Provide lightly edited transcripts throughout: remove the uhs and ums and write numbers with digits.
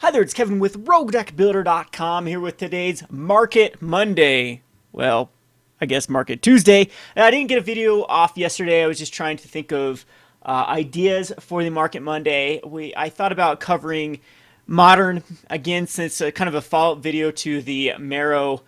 Hi there, it's Kevin with RogueDeckBuilder.com here with today's Market Monday. Well, I guess Market Tuesday. I didn't get a video off yesterday. I was just trying to think of ideas for the Market Monday. I thought about covering modern again since kind of a follow-up video to the Marrow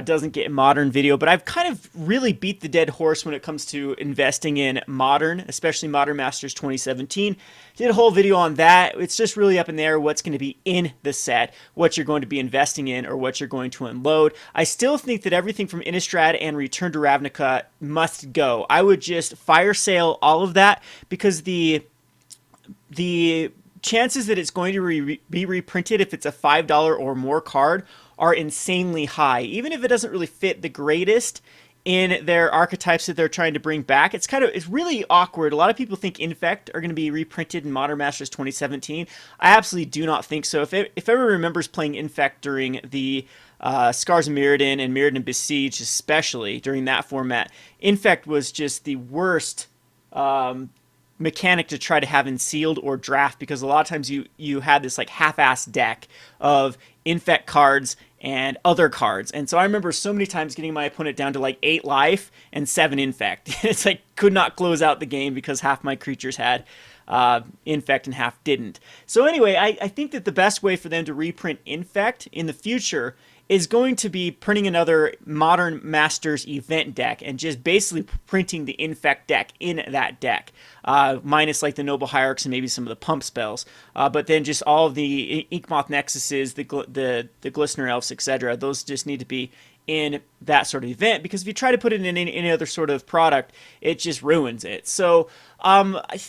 doesn't get modern video, but I've kind of really beat the dead horse when it comes to investing in modern, especially Modern Masters 2017. Did a whole video on that. It's just really up in there what's going to be in the set, what you're going to be investing in, or what you're going to unload. I still think that everything from Innistrad and Return to Ravnica must go. I would just fire sale all of that because the chances that it's going to be reprinted if it's a $5 or more card are insanely high. Even if it doesn't really fit the greatest in their archetypes that they're trying to bring back, it's really awkward. A lot of people think Infect are going to be reprinted in Modern Masters 2017. I absolutely do not think so. If everyone remembers playing Infect during the Scars of Mirrodin and Mirrodin Besieged, especially during that format, Infect was just the worst mechanic to try to have in sealed or draft, because a lot of times you had this like half-assed deck of Infect cards and other cards. And so I remember so many times getting my opponent down to like 8 life and 7 Infect. It's like could not close out the game because half my creatures had Infect and half didn't. So anyway, I think that the best way for them to reprint Infect in the future is going to be printing another Modern Masters event deck and just basically printing the Infect deck in that deck, minus like the Noble Hierarchs and maybe some of the pump spells, but then just all of the Inkmoth Nexuses, the Glistener Elves, etc. Those just need to be in that sort of event, because if you try to put it in any other sort of product, it just ruins it. So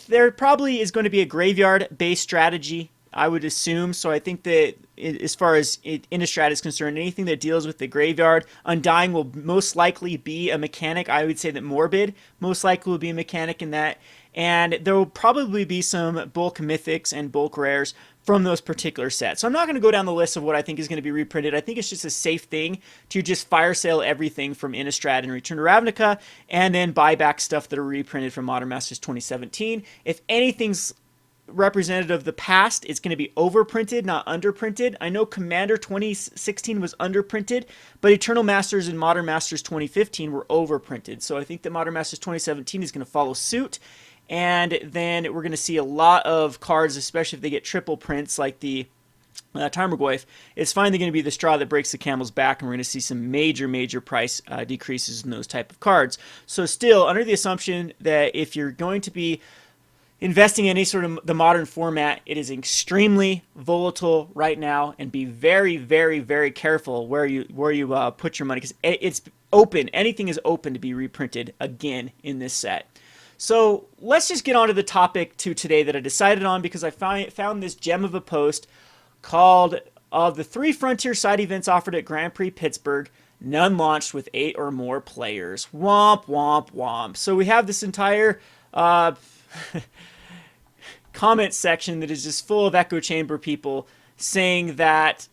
there probably is going to be a graveyard-based strategy, I would assume. So I think that as far as Innistrad is concerned, anything that deals with the graveyard, Undying will most likely be a mechanic. I would say that Morbid most likely will be a mechanic in that. And there will probably be some bulk mythics and bulk rares from those particular sets. So I'm not going to go down the list of what I think is going to be reprinted. I think it's just a safe thing to just fire sale everything from Innistrad and Return to Ravnica and then buy back stuff that are reprinted from Modern Masters 2017. If anything's representative of the past, it's going to be overprinted, not underprinted. I know Commander 2016 was underprinted, but Eternal Masters and Modern Masters 2015 were overprinted. So I think that Modern Masters 2017 is going to follow suit, and then we're going to see a lot of cards, especially if they get triple prints like the Tarmogoyf. It's finally going to be the straw that breaks the camel's back, and we're going to see some major price decreases in those type of cards. So still, under the assumption that if you're going to be investing in any sort of the modern format, it is extremely volatile right now, and be very careful where you put your money, because it's open. Anything is open to be reprinted again in this set. So let's just get on to the topic today that I decided on, because I found this gem of a post called "Of the 3 Frontier side events offered at Grand Prix Pittsburgh, none launched with 8 or more players. Womp womp womp." So we have this entire comment section that is just full of echo chamber people saying that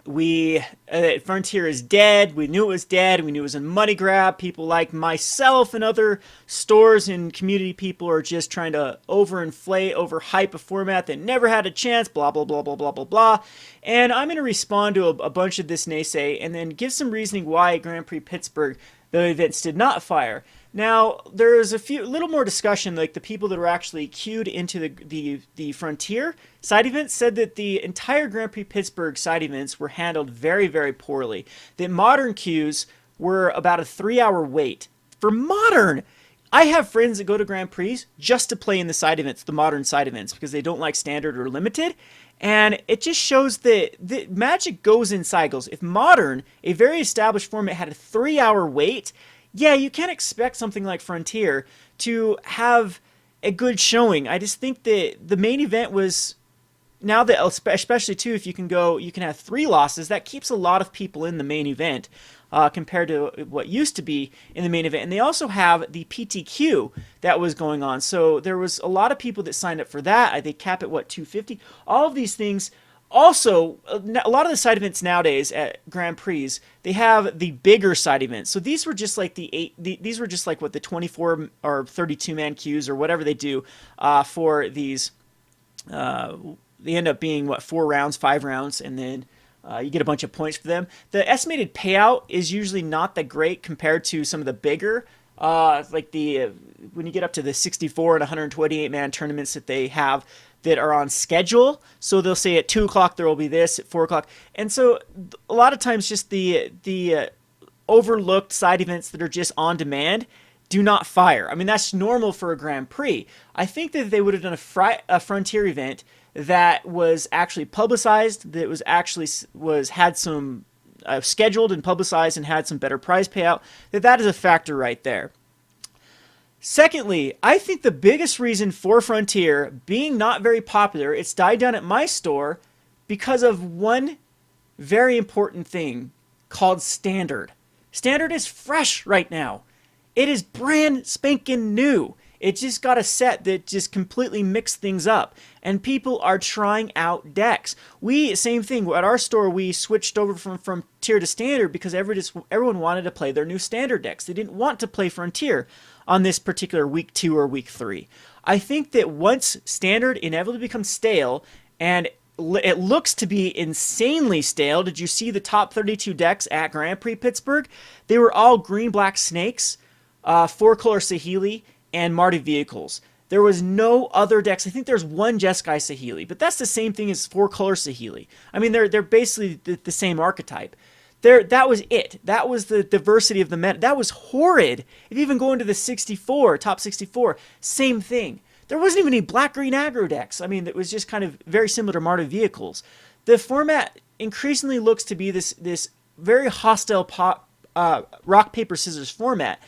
Frontier is dead. We knew it was dead. We knew it was a money grab. People like myself and other stores and community people are just trying to overinflate, overhype a format that never had a chance, blah, blah, blah, blah, blah, blah, blah. And I'm going to respond to a bunch of this naysay and then give some reasoning why at Grand Prix Pittsburgh the events did not fire. Now, there is little more discussion. Like the people that were actually queued into the Frontier side events said that the entire Grand Prix Pittsburgh side events were handled very poorly. That modern queues were about a 3-hour wait. For modern, I have friends that go to Grand Prix just to play in the side events, the modern side events, because they don't like standard or limited. And it just shows that Magic goes in cycles. If modern, a very established format, had a 3-hour wait, yeah, you can't expect something like Frontier to have a good showing. I just think that the main event was, now that, especially too, if you can have 3 losses, that keeps a lot of people in the main event compared to what used to be in the main event. And they also have the PTQ that was going on. So there was a lot of people that signed up for that. They cap at, what, 250? All of these things. Also, a lot of the side events nowadays at Grand Prix, they have the bigger side events. So these were just like these were just like what the 24 or 32 man queues or whatever they do for these they end up being, what, 4 rounds, 5 rounds, and then you get a bunch of points for them. The estimated payout is usually not that great compared to some of the bigger, like when you get up to the 64 and 128 man tournaments that they have that are on schedule. So they'll say at 2 o'clock there will be this, at 4 o'clock, and so a lot of times just the overlooked side events that are just on demand do not fire. I mean, that's normal for a Grand Prix. I think that they would have done a Frontier event that was actually publicized, that had some scheduled and publicized and had some better prize payout, that is a factor right there. Secondly, I think the biggest reason for Frontier being not very popular, it's died down at my store because of one very important thing called Standard. Standard is fresh right now. It is brand spanking new. It just got a set that just completely mixed things up. And people are trying out decks. Same thing, at our store, we switched over from Frontier to Standard because everyone wanted to play their new Standard decks. They didn't want to play Frontier on this particular week 2 or week 3. I think that once Standard inevitably becomes stale, and it looks to be insanely stale. Did you see the top 32 decks at Grand Prix Pittsburgh? They were all green-black snakes, 4-color Saheeli, and Marty vehicles. There was no other decks. I think there's one Jeskai Saheeli, but that's the same thing as 4-color Saheeli. I mean, they're basically the same archetype. That was it. That was the diversity of the meta. That was horrid. If you even go into the 64, top 64, same thing. There wasn't even any black-green aggro decks. I mean, it was just kind of very similar to Marta vehicles. The format increasingly looks to be this very hostile rock, paper, scissors format.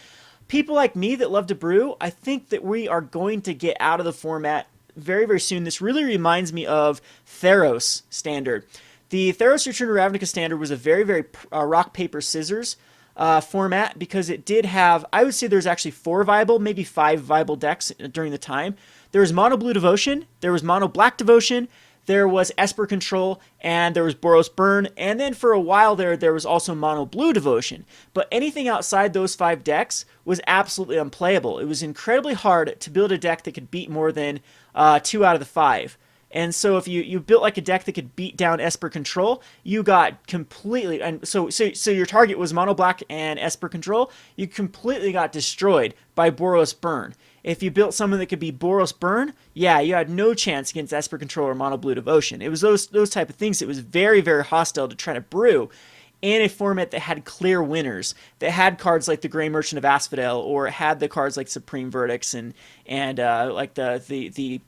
People like me that love to brew, I think that we are going to get out of the format very, very soon. This really reminds me of Theros Standard. The Theros Return to Ravnica Standard was a very, very rock, paper, scissors format because it did have, I would say there's actually 4 viable, maybe 5 viable decks during the time. There was Mono Blue Devotion, there was Mono Black Devotion, there was Esper Control, and there was Boros Burn, and then for a while there was also Mono Blue Devotion. But anything outside those 5 decks was absolutely unplayable. It was incredibly hard to build a deck that could beat more than 2 out of the 5. And so if you built like a deck that could beat down Esper Control, you got completely, and so your target was Mono Black and Esper Control, you completely got destroyed by Boros Burn. If you built someone that could be Boros Burn, yeah, you had no chance against Esper Control or Mono Blue Devotion. It was those type of things. It was very, very hostile to try to brew in a format that had clear winners, that had cards like the Grey Merchant of Asphodel, or had the cards like Supreme Verdicts and like the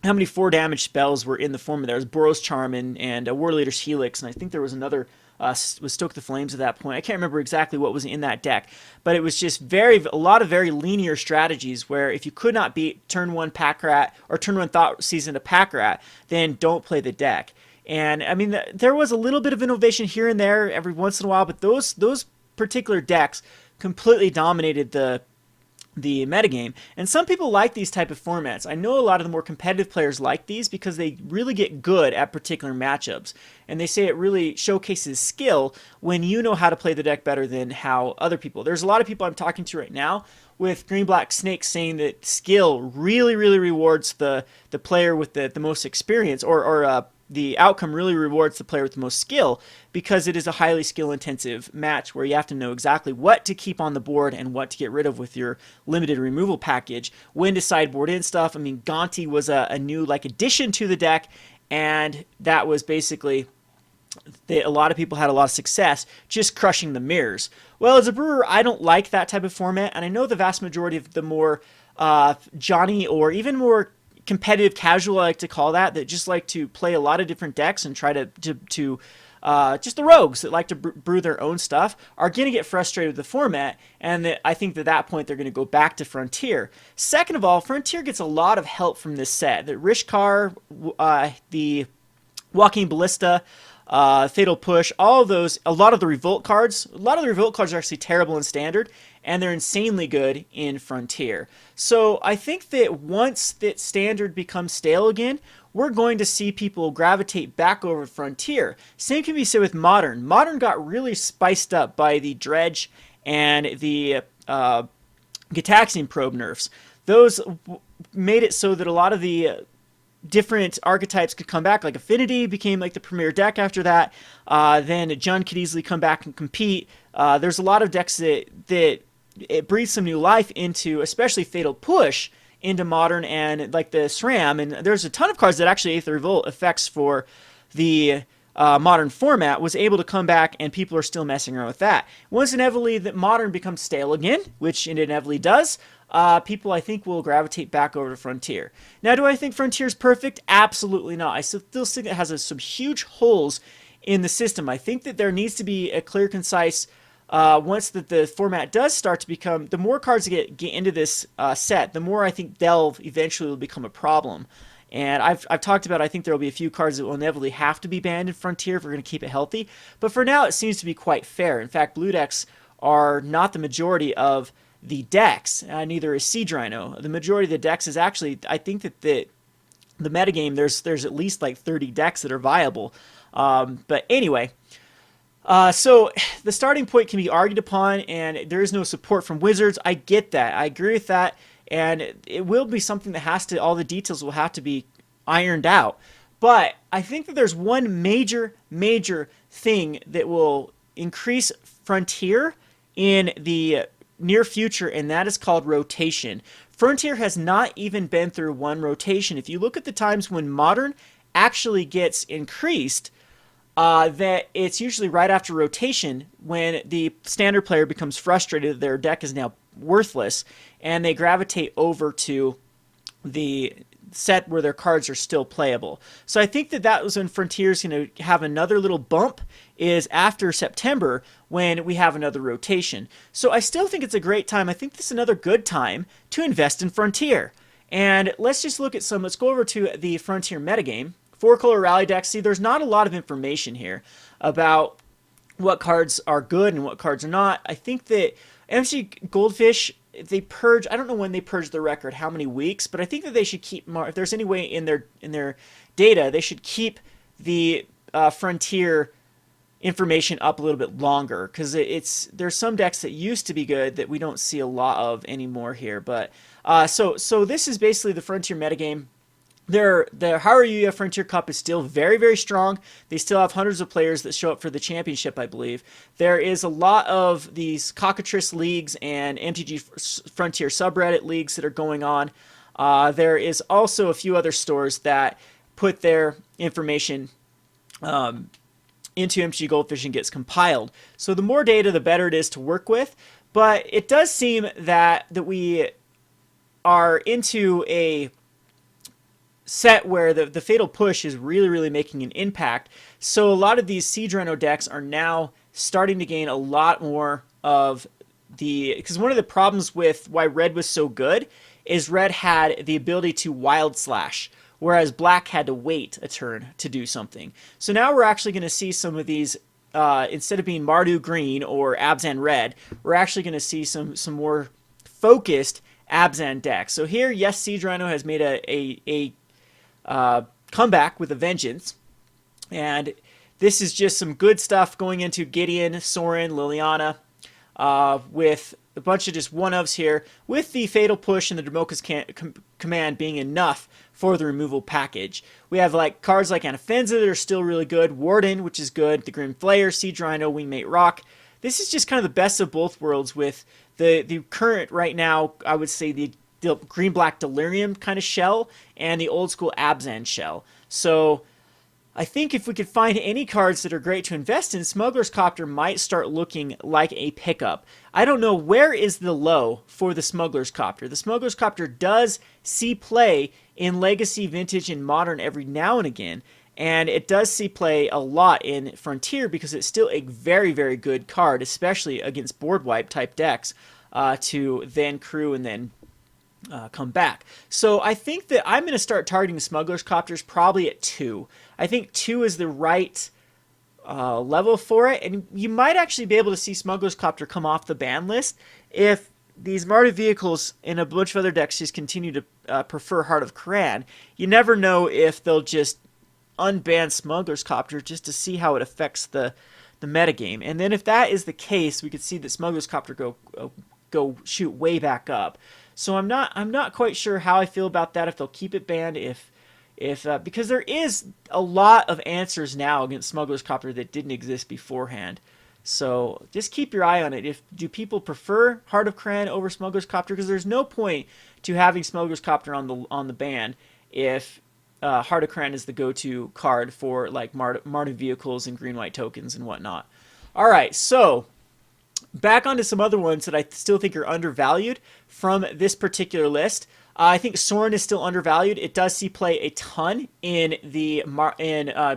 how many 4 damage spells were in the format. There was Boros Charm and War Leader's Helix, and I think there was another was Stoke the Flames at that point. I can't remember exactly what was in that deck, but it was just a lot of very linear strategies where if you could not beat turn 1 Pack Rat or turn 1 Thought Season to Pack Rat, then don't play the deck. And I mean, there was a little bit of innovation here and there every once in a while, but those particular decks completely dominated the metagame. And some people like these type of formats. I know a lot of the more competitive players like these because they really get good at particular matchups. And they say it really showcases skill when you know how to play the deck better than how other people. There's a lot of people I'm talking to right now with green-black snakes saying that skill really, really rewards the player with the most experience, or the outcome really rewards the player with the most skill, because it is a highly skill-intensive match where you have to know exactly what to keep on the board and what to get rid of with your limited removal package, when to sideboard in stuff. I mean, Gonti was a new addition to the deck, and that was basically a lot of people had a lot of success just crushing the mirrors. Well, as a brewer, I don't like that type of format, and I know the vast majority of the more Johnny or even more competitive casual, I like to call that just like to play a lot of different decks and try to just the rogues that like to brew their own stuff are going to get frustrated with the format, and I think at that point they're going to go back to Frontier. Second of all, Frontier gets a lot of help from this set. The Rishkar, the Walking Ballista, Fatal Push, all of those, a lot of the Revolt cards are actually terrible in Standard, and they're insanely good in Frontier. So I think that once that Standard becomes stale again, we're going to see people gravitate back over Frontier. Same can be said with Modern. Modern got really spiced up by the Dredge and the Gitaxian Probe nerfs. Those made it so that a lot of the different archetypes could come back. Like Affinity became like the premier deck after that. Then Jund could easily come back and compete. There's a lot of decks that it breathes some new life into, especially Fatal Push into Modern and like the SRAM. And there's a ton of cards that actually Aether Revolt effects for the Modern format was able to come back, and people are still messing around with that. Once inevitably that Modern becomes stale again, which it inevitably does, people I think will gravitate back over to Frontier. Now, do I think Frontier is perfect? Absolutely not. I still think it has some huge holes in the system. I think that there needs to be a clear, concise, once that the format does start to become, the more cards get into this set, the more I think Delve eventually will become a problem. And I've talked about, I think there will be a few cards that will inevitably have to be banned in Frontier if we're going to keep it healthy. But for now, it seems to be quite fair. In fact, blue decks are not the majority of the decks. Neither is Siege Rhino. The majority of the decks is actually, I think that the metagame, there's at least like 30 decks that are viable. But anyway, so the starting point can be argued upon, and there is no support from Wizards. I get that. I agree with that. And it will be something that has to, all the details will have to be ironed out. But I think that there's one major thing that will increase Frontier in the near future, and that is called rotation. Frontier has not even been through one rotation. If you look at the times when Modern actually gets increased, that it's usually right after rotation when the standard player becomes frustrated that their deck is now worthless, and they gravitate over to the set where their cards are still playable. So I think that was when Frontier's going to have another little bump, is after September when we have another rotation. So I still think it's a great time. I think this is another good time to invest in Frontier. And let's just look at let's go over to the Frontier metagame. 4-color rally decks. See, there's not a lot of information here about what cards are good and what cards are not. I think that MC Goldfish, they purge, I don't know when they purge the record, how many weeks, but I think that they should keep, if there's any way in their data, they should keep the Frontier information up a little bit longer, because there's some decks that used to be good that we don't see a lot of anymore here. But so this is basically the Frontier metagame. The Haruya Frontier Cup is still very strong. They still have hundreds of players that show up for the championship, I believe. There is a lot of these cockatrice leagues and MTG Frontier subreddit leagues that are going on. There is also a few other stores that put their information into MTG Goldfish and gets compiled. So the more data, the better it is to work with. But it does seem that we are into a set where the Fatal Push is really making an impact. So a lot of these Siege Rhino decks are now starting to gain a lot more of because one of the problems with why Red was so good is Red had the ability to Wild Slash, whereas Black had to wait a turn to do something. So now we're actually going to see some of these, instead of being Mardu Green or Abzan Red, we're actually going to see some more focused Abzan decks. So here, yes, Siege Rhino has made a comeback with a vengeance, and this is just some good stuff going into Gideon, Sorin, Liliana, with a bunch of just one-ofs here, with the Fatal Push and the Dromoka's command being enough for the removal package. We have like cards like Anafenza that are still really good, Warden, which is good, the Grim Flayer, Siege Rhino, Wingmate Rock. This is just kind of the best of both worlds with the current right now, I would say the green-black Delirium kind of shell and the old-school Abzan shell. So I think if we could find any cards that are great to invest in, Smuggler's Copter might start looking like a pickup. I don't know, where is the low for the Smuggler's Copter? The Smuggler's Copter does see play in Legacy, Vintage, and Modern every now and again, and it does see play a lot in Frontier because it's still a very good card, especially against board wipe type decks, to then crew and then come back. So I think that I'm going to start targeting Smuggler's Copters probably at 2. I think 2 is the right level for it, and you might actually be able to see Smuggler's Copter come off the ban list if these Mardu vehicles and a bunch of other decks just continue to prefer Heart of Koran. You never know if they'll just unban Smuggler's Copter just to see how it affects the metagame. And then if that is the case, we could see that Smuggler's Copter go shoot way back up. So I'm not quite sure how I feel about that, if they'll keep it banned, if if because there is a lot of answers now against Smuggler's Copter that didn't exist beforehand. So just keep your eye on it. If do people prefer Heart of Kran over Smuggler's Copter? Because there's no point to having Smuggler's Copter on the ban if Heart of Kran is the go-to card for like Marta vehicles and green-white tokens and whatnot. All right, so back onto some other ones that I still think are undervalued from this particular list. I think Sorin is still undervalued. It does see play a ton in the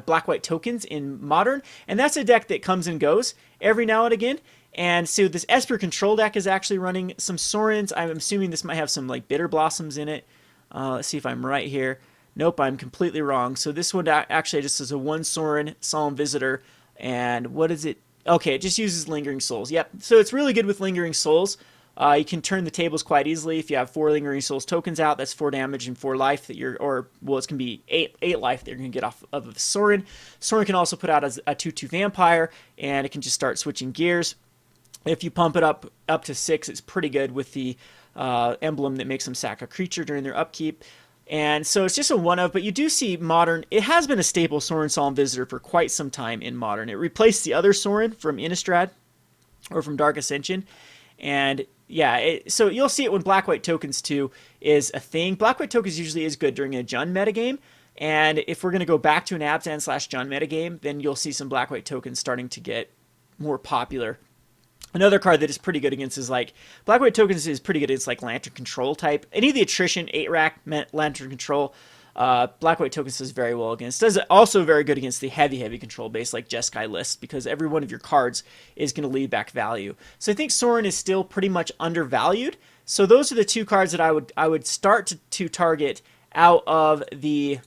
black-white tokens in Modern, and that's a deck that comes and goes every now and again. And so this Esper Control deck is actually running some Sorins. I'm assuming this might have some like Bitter Blossoms in it. Let's see if I'm right here. Nope, I'm completely wrong. So this one actually just is a 1 Sorin Solemn Visitor. And what is it? Okay, it just uses Lingering Souls. Yep, so it's really good with Lingering Souls. You can turn the tables quite easily. If you have 4 Lingering Souls tokens out, that's 4 damage and 4 life that you're, or, well, it's going to be 8 life that you're going to get off of the Sorin. Sorin can also put out as a 2/2 Vampire, and it can just start switching gears. If you pump it up to 6, it's pretty good with the emblem that makes them sack a creature during their upkeep. And so it's just a one of, but you do see Modern. It has been a staple Sorin Solemn Visitor for quite some time in Modern. It replaced the other Sorin from Innistrad or from Dark Ascension. And yeah, so you'll see it when Black-White Tokens too is a thing. Black-White Tokens usually is good during a Jund metagame. And if we're going to go back to an Abzan / Jund metagame, then you'll see some Black-White Tokens starting to get more popular. Another card that is pretty good against is like Black-White Tokens is pretty good against like Lantern Control type. Any of the attrition 8-rack Lantern Control, Black-White Tokens does very well against. Does also very good against the heavy control base like Jeskai lists because every one of your cards is going to lead back value. So I think Sorin is still pretty much undervalued. So those are the 2 cards that I would start to target out of the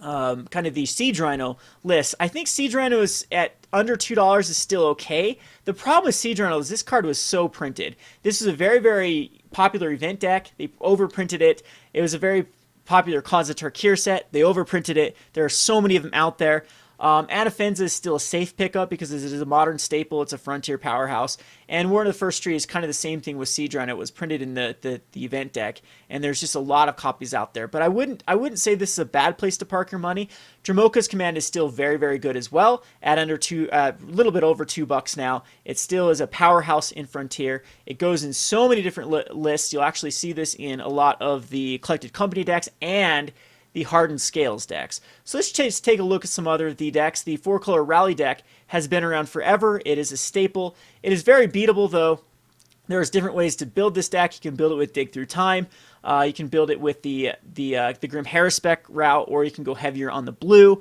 kind of the Siege Rhino list. I think Siege Rhino is at under $2 is still okay. The problem with Siege Rhino is this card was so printed. This is a very popular event deck. They overprinted it. It was a very popular Khazad Tarkir set. They overprinted it. There are so many of them out there. Anafenza is still a safe pickup because it is a modern staple. It's a frontier powerhouse. And War of the First Tree is kind of the same thing with Siege Rhino. It was printed in the event deck, and there's just a lot of copies out there. But I wouldn't say this is a bad place to park your money. Dromoka's command is still very good as well at under a little bit over $2 now. It still is a powerhouse in Frontier. It goes in so many different lists. You'll actually see this in a lot of the Collected Company decks and the Hardened Scales decks. So let's just take a look at some other of the decks. The 4-color Rally deck has been around forever. It is a staple. It is very beatable, though. There's different ways to build this deck. You can build it with Dig Through Time. You can build it with the Grim Harrispec route, or you can go heavier on the blue.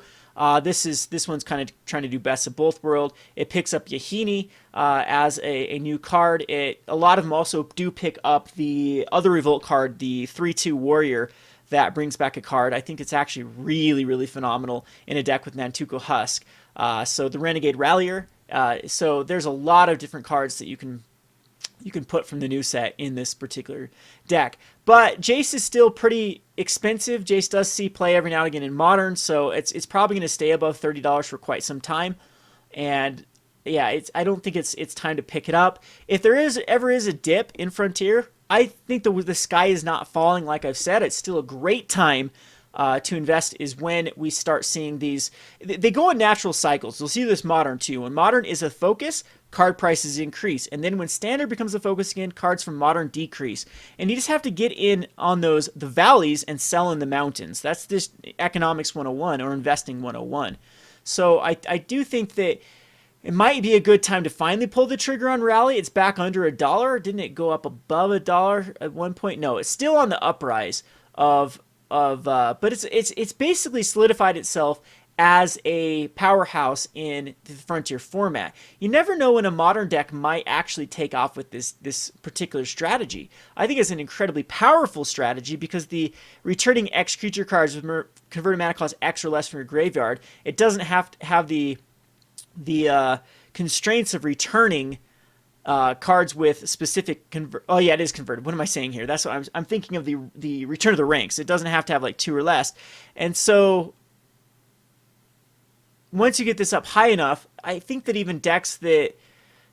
This one's kind of trying to do best of both worlds. It picks up Yahini as a new card. A lot of them also do pick up the other Revolt card, the 3/2 Warrior, that brings back a card. I think it's actually really phenomenal in a deck with Nantuko Husk. So the Renegade Rallier. So there's a lot of different cards that you can put from the new set in this particular deck. But Jace is still pretty expensive. Jace does see play every now and again in Modern, so it's probably going to stay above $30 for quite some time. And yeah, I don't think it's time to pick it up. If there ever is a dip in Frontier, I think the sky is not falling. Like I've said, it's still a great time to invest is when we start seeing these. They go in natural cycles. You'll see this Modern too. When Modern is a focus, card prices increase. And then when Standard becomes a focus again, cards from Modern decrease. And you just have to get in on the valleys and sell in the mountains. That's this Economics 101 or Investing 101. So I do think that it might be a good time to finally pull the trigger on Rally. It's back under $1. Didn't it go up above $1 at one point? No, it's still on the uprise but it's basically solidified itself as a powerhouse in the Frontier format. You never know when a Modern deck might actually take off with this particular strategy. I think it's an incredibly powerful strategy because the returning X creature cards with converted mana cost X or less from your graveyard, it doesn't have to have the constraints of returning cards with specific oh yeah, it is converted. What am I saying here? That's what I'm thinking of the return of the ranks. It doesn't have to have like 2 or less. And so once you get this up high enough, I think that even decks that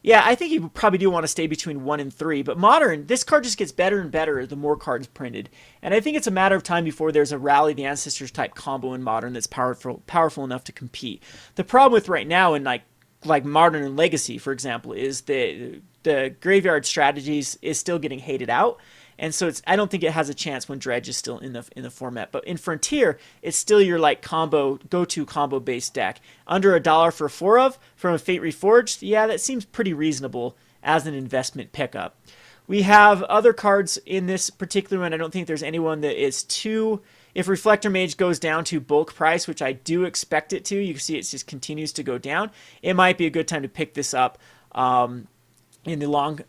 Yeah, I think you probably do want to stay between 1 and 3, but Modern, this card just gets better and better the more cards printed. And I think it's a matter of time before there's a Rally the Ancestors type combo in Modern that's powerful enough to compete. The problem with right now in like Modern and Legacy, for example, is the graveyard strategies is still getting hated out. And so I don't think it has a chance when Dredge is still in the format. But in Frontier, it's still your like go-to combo based deck. Under $1 for 4 of from a Fate Reforged, yeah, that seems pretty reasonable as an investment pickup. We have other cards in this particular one. I don't think there's anyone that is too. If Reflector Mage goes down to bulk price, which I do expect it to, you can see it just continues to go down. It might be a good time to pick this up in the long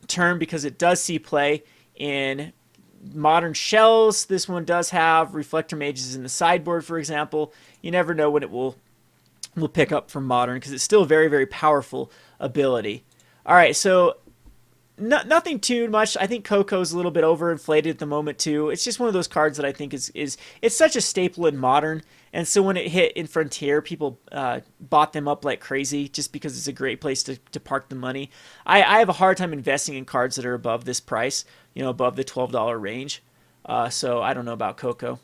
term because it does see play in Modern Shells. This one does have Reflector Mages in the sideboard, for example. You never know when it will pick up from Modern because it's still a very, very powerful ability. All right, so nothing too much. I think Coco's a little bit overinflated at the moment too. It's just one of those cards that I think is it's such a staple in Modern, and so when it hit in Frontier, people bought them up like crazy just because it's a great place to park the money. I have a hard time investing in cards that are above this price, above the $12 range. So I don't know about Coco.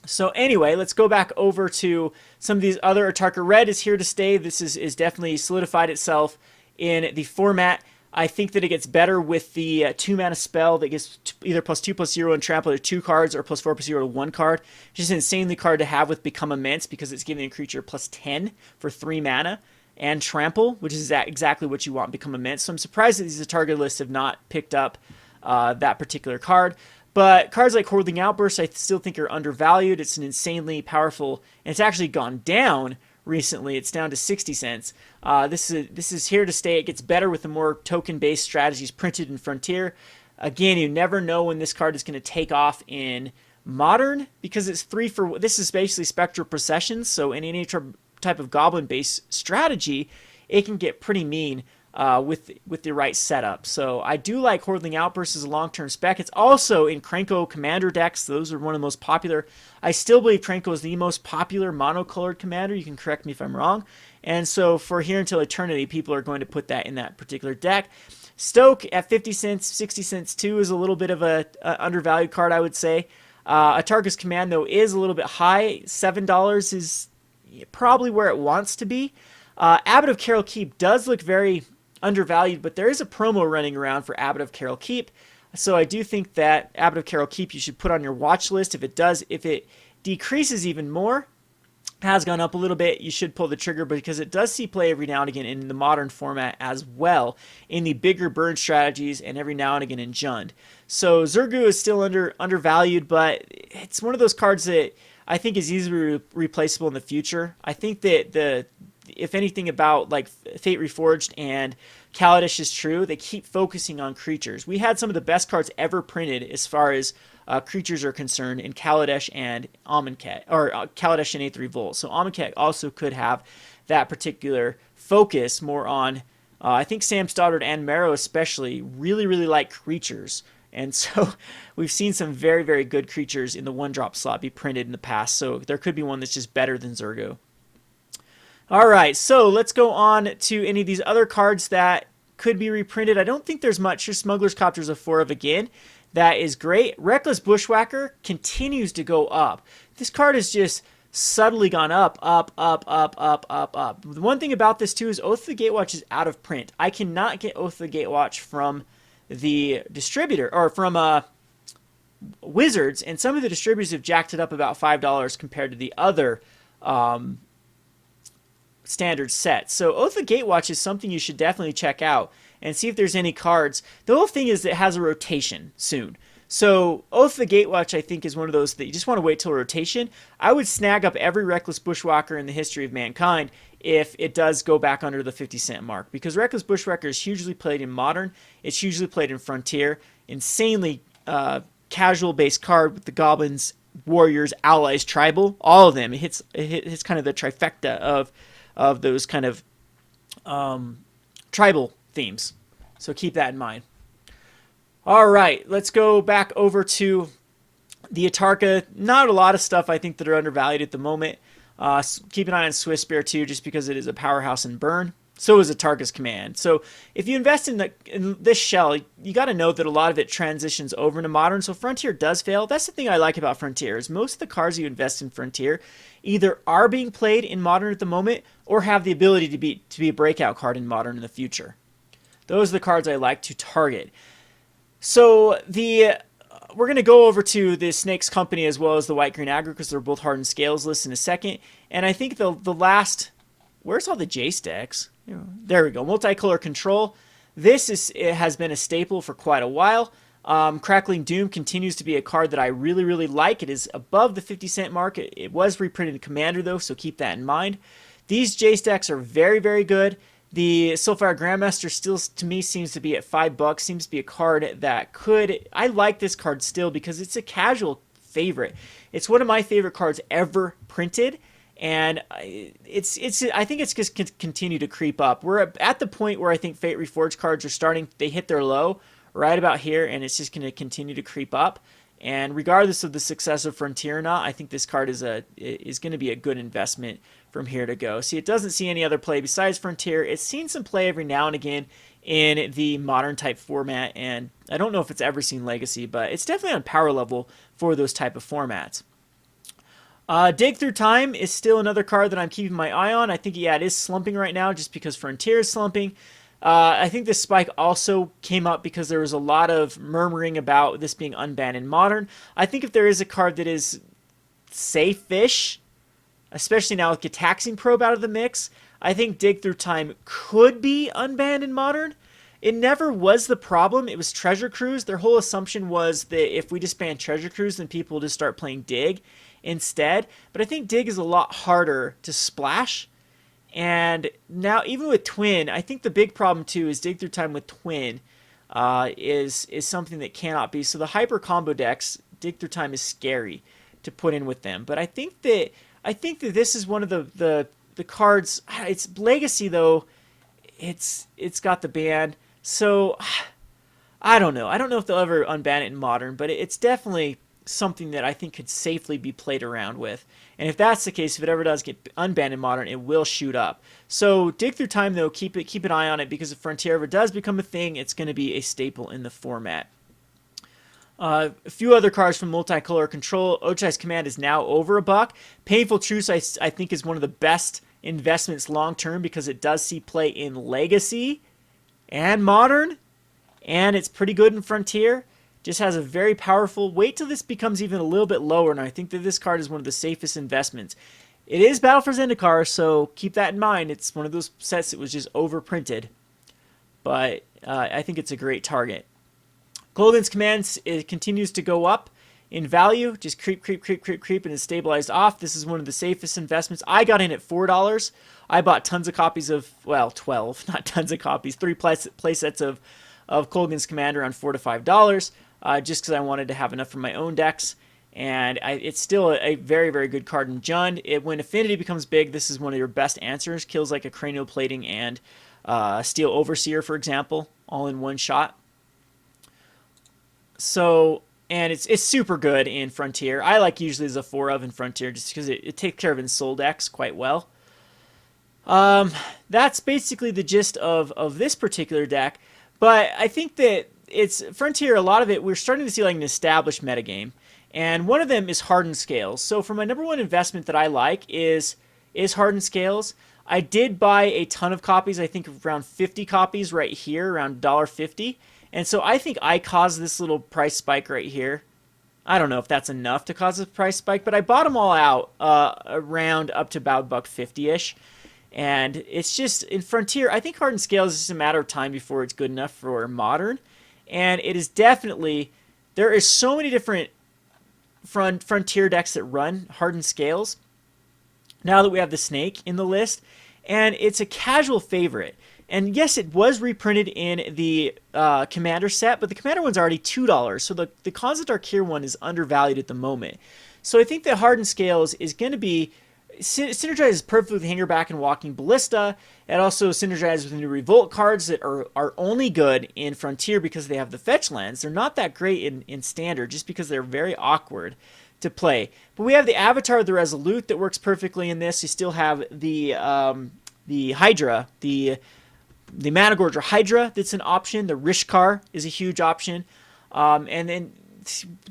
So anyway, let's go back over to some of these other. Atarka Red is here to stay. This is definitely solidified itself in the format. I think that it gets better with the 2-mana spell that gets either +2/+0 and trample to 2 cards or +4/+0 to 1 card. Just an insanely card to have with Become Immense because it's giving a creature +10 for 3 mana and trample, which is exactly what you want, Become Immense. So I'm surprised that these Atarka lists have not picked up that particular card. But cards like Hordeling Outburst I still think are undervalued. It's an insanely powerful, and it's actually gone down recently. It's down to 60 cents. This is here to stay. It gets better with the more token-based strategies printed in Frontier. Again, you never know when this card is going to take off in Modern because it's 3 for. This is basically Spectral Processions, so in any type of Goblin-based strategy, it can get pretty mean with the right setup. So I do like Hordeling Outburst as a long-term spec. It's also in Krenko Commander decks. Those are one of the most popular. I still believe Krenko is the most popular monocolored commander. You can correct me if I'm wrong. And so for Here Until Eternity, people are going to put that in that particular deck. Stoke at 50 cents, 60 cents too is a little bit of a undervalued card, I would say. Atarka's Command, though, is a little bit high. $7 is probably where it wants to be. Abbot of Carol Keep does look very undervalued, but there is a promo running around for Abbot of Carol Keep. So I do think that Abbot of Carol Keep you should put on your watch list. If it decreases even more, has gone up a little bit, you should pull the trigger because it does see play every now and again in the Modern format as well, in the bigger burn strategies and every now and again in Jund. So Zurgu is still undervalued, but it's one of those cards that I think is easily replaceable in the future. I think that if anything about like Fate Reforged and Kaladesh is true, they keep focusing on creatures. We had some of the best cards ever printed as far as creatures are concerned in Kaladesh and Amonkhet, or Kaladesh and Aether Revolt. So Amonkhet also could have that particular focus more on, I think Sam Stoddard and Marrow especially really, really like creatures. And so we've seen some very, very good creatures in the 1-drop slot be printed in the past. So there could be one that's just better than Zurgo. All right, so let's go on to any of these other cards that could be reprinted. I don't think there's much. Your Smuggler's Copter's a 4 of again. That is great. Reckless Bushwhacker continues to go up. This card has just subtly gone up. The one thing about this too is Oath of the Gatewatch is out of print. I cannot get Oath of the Gatewatch from the distributor or from Wizards, and some of the distributors have jacked it up about $5 compared to the other standard set. So Oath of the Gatewatch is something you should definitely check out and see if there's any cards. The whole thing is that it has a rotation soon. So Oath of the Gatewatch, I think, is one of those that you just want to wait till rotation. I would snag up every Reckless Bushwhacker in the history of mankind if it does go back under the 50-cent mark, because Reckless Bushwhacker is hugely played in Modern. It's hugely played in Frontier. Insanely casual-based card with the Goblins, Warriors, Allies, Tribal, all of them. It hits kind of the trifecta of those kind of tribal themes. So keep that in mind. All right, let's go back over to the Atarka. Not a lot of stuff I think that are undervalued at the moment. Keep an eye on Swiss Bear too, just because it is a powerhouse in burn. So is Atarka's command. So if you invest in this shell, you got to know that a lot of it transitions over into modern. So Frontier does fail. That's the thing I like about Frontier is most of the cards you invest in Frontier either are being played in modern at the moment or have the ability to be a breakout card in modern in the future. Those are the cards I like to target. So we're going to go over to the Snakes Company as well as the White Green Aggro because they're both Hardened Scales lists in a second. And I think the last, where's all the J stacks? There we go. Multicolor Control. It has been a staple for quite a while. Crackling Doom continues to be a card that I really, really like. It is above the 50-cent mark. It was reprinted in Commander, though, so keep that in mind. These J stacks are very, very good. The Soulfire Grandmaster still, to me, seems to be at $5. Seems to be a card that could... I like this card still because it's a casual favorite. It's one of my favorite cards ever printed. And I think it's just continue to creep up. We're at the point where I think Fate Reforged cards are starting. They hit their low right about here, and it's just going to continue to creep up. And regardless of the success of Frontier or not, I think this card is going to be a good investment from here to go. See, it doesn't see any other play besides Frontier. It's seen some play every now and again in the modern type format, and I don't know if it's ever seen Legacy, but it's definitely on power level for those type of formats. Dig Through Time is still another card that I'm keeping my eye on. I think, yeah, it is slumping right now just because Frontier is slumping. I think this spike also came up because there was a lot of murmuring about this being unbanned in Modern. I think if there is a card that is safe-ish, especially now with Gitaxian Probe out of the mix, I think Dig Through Time could be unbanned in Modern. It never was the problem. It was Treasure Cruise. Their whole assumption was that if we just ban Treasure Cruise, then people will just start playing Dig instead. But I think Dig is a lot harder to splash. And now, even with Twin, I think the big problem too is Dig Through Time with Twin is something that cannot be. So the hyper combo decks, Dig Through Time is scary to put in with them. But I think that this is one of the cards. It's Legacy though. It's got the ban. So I don't know. I don't know if they'll ever unban it in Modern, but it's definitely something that I think could safely be played around with. And if that's the case, if it ever does get unbanned in Modern, it will shoot up. So Dig Through Time, though, keep an eye on it because if Frontier ever does become a thing, it's going to be a staple in the format. A few other cards from Multicolor Control. Ochai's Command is now over $1. Painful Truce, I think, is one of the best investments long-term because it does see play in Legacy and Modern, and it's pretty good in Frontier. Just has a very powerful... Wait till this becomes even a little bit lower, and I think that this card is one of the safest investments. It is Battle for Zendikar, so keep that in mind. It's one of those sets that was just overprinted. But I think it's a great target. Golden's Command continues to go up in value. Just creep, and is stabilized off. This is one of the safest investments. I got in at $4. I bought tons of copies of... Well, 12. Not tons of copies. 3 play sets of Colgan's Command around $4 to $5. Just because I wanted to have enough for my own decks. And it's still a very, very good card in Jund. When Affinity becomes big, this is one of your best answers. Kills like a Cranial Plating and Steel Overseer, for example, all in one shot. So, and it's super good in Frontier. I like usually as a 4 of in Frontier just because it takes care of Ensoul decks quite well. That's basically the gist of this particular deck. But I think that it's Frontier, a lot of it, we're starting to see like an established metagame. And one of them is Hardened Scales. So for my number one investment that I like is Hardened Scales. I did buy a ton of copies, I think around 50 copies right here, around $1.50. And so I think I caused this little price spike right here. I don't know if that's enough to cause a price spike, but I bought them all out around up to about $1.50-ish. And it's just, in Frontier, I think Hardened Scales is just a matter of time before it's good enough for Modern. And it is definitely, there is so many different Frontier decks that run Hardened Scales, now that we have the Snake in the list. And it's a casual favorite. And yes, it was reprinted in the Commander set, but the Commander one's already $2. So the Cosmic Darkir one is undervalued at the moment. So I think that Hardened Scales is going to be... synergizes perfectly with Hangerback and Walking Ballista. It also synergizes with the new Revolt cards that are only good in Frontier because they have the fetch lands. They're not that great in Standard just because they're very awkward to play. But we have the Avatar of the Resolute that works perfectly in this. You still have the Hydra, the Managorger Hydra that's an option. The Rishkar is a huge option. And then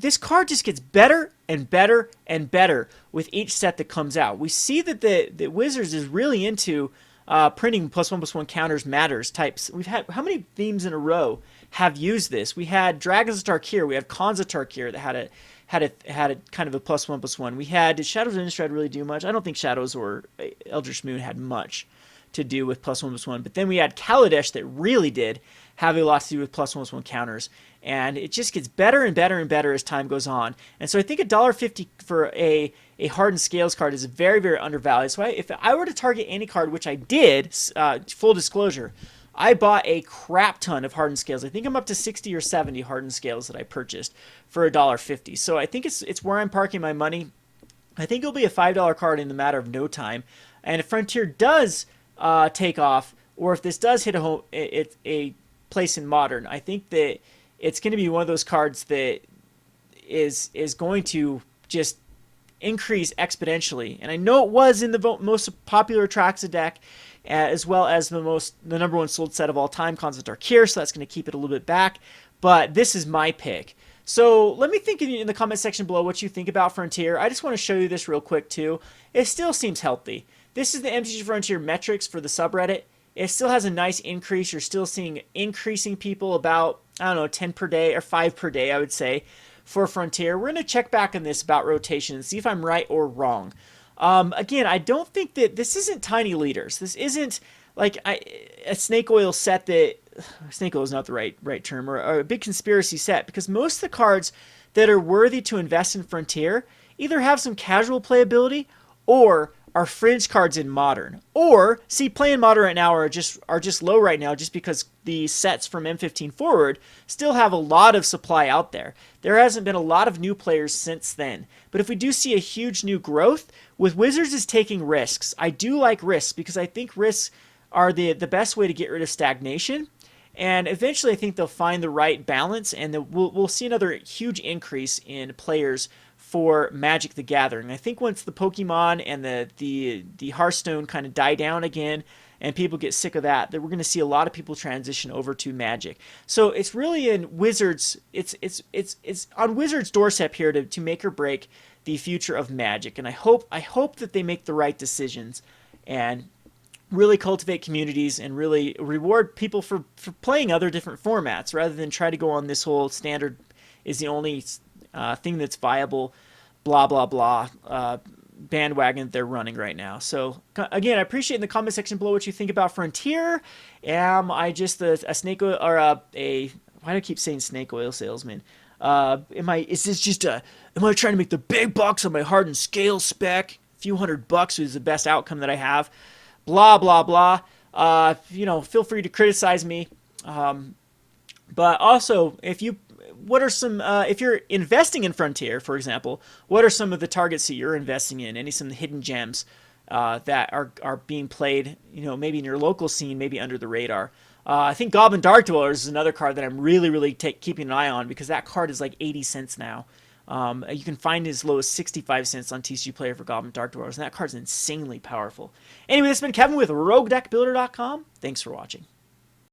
this card just gets better and better and better with each set that comes out. We see that the Wizards is really into printing +1/+1 counters matters types. We've had, how many themes in a row have used this? We had Dragons of Tarkir, we had Khans of Tarkir that had a kind of a +1/+1. We had, did Shadows of Innistrad really do much? I don't think Shadows or Eldritch Moon had much to do with +1/+1. But then we had Kaladesh that really did have a lot to do with +1/+1 counters. And it just gets better and better and better as time goes on. And so I think $1.50 for a Hardened Scales card is very, very undervalued. So if I were to target any card, which I did, full disclosure, I bought a crap ton of Hardened Scales. I think I'm up to 60 or 70 Hardened Scales that I purchased for $1.50. So I think it's where I'm parking my money. I think it'll be a $5 card in the matter of no time. And if Frontier does take off, or if this does hit a place in Modern, I think that it's going to be one of those cards that is going to just increase exponentially. And I know it was in the most popular Atraxa deck, as well as the number one sold set of all time, Khans of Tarkir, so that's going to keep it a little bit back. But this is my pick. So let me think in the comment section below what you think about Frontier. I just want to show you this real quick too. It still seems healthy. This is the MTG Frontier metrics for the subreddit. It still has a nice increase. You're still seeing increasing people about, I don't know, 10 per day or 5 per day, I would say, for Frontier. We're going to check back on this about rotation and see if I'm right or wrong. Again, I don't think that this isn't tiny leaders. This isn't like a snake oil set that, snake oil is not the right term, or a big conspiracy set, because most of the cards that are worthy to invest in Frontier either have some casual playability or are fringe cards in Modern, or see, play in Modern right now are just low right now, just because the sets from M15 forward still have a lot of supply out there. There hasn't been a lot of new players since then, but if we do see a huge new growth, with Wizards is taking risks. I do like risks because I think risks are the best way to get rid of stagnation, and eventually I think they'll find the right balance, and we'll see another huge increase in players for Magic the Gathering. I think once the Pokemon and the Hearthstone kind of die down again and people get sick of that we're going to see a lot of people transition over to Magic. So it's really in Wizards, it's on Wizards' doorstep here to make or break the future of Magic. And I hope that they make the right decisions and really cultivate communities and really reward people for playing other different formats, rather than try to go on this whole standard is the only thing that's viable, blah, blah, blah, bandwagon they're running right now. So, again, I appreciate in the comment section below what you think about Frontier. Am I just a snake oil, or why do I keep saying snake oil salesman? Am I trying to make the big bucks on my Hardened Scales spec? A few $100 is the best outcome that I have. Blah, blah, blah. Feel free to criticize me. But also, what are some, if you're investing in Frontier, for example, what are some of the targets that you're investing in? Some of the hidden gems that are being played, maybe in your local scene, maybe under the radar? I think Goblin Dark Dwellers is another card that I'm really keeping an eye on, because that card is like 80 cents now. You can find as low as 65 cents on TCG Player for Goblin Dark Dwellers, and that card's insanely powerful. Anyway, this has been Kevin with RogueDeckBuilder.com. Thanks for watching.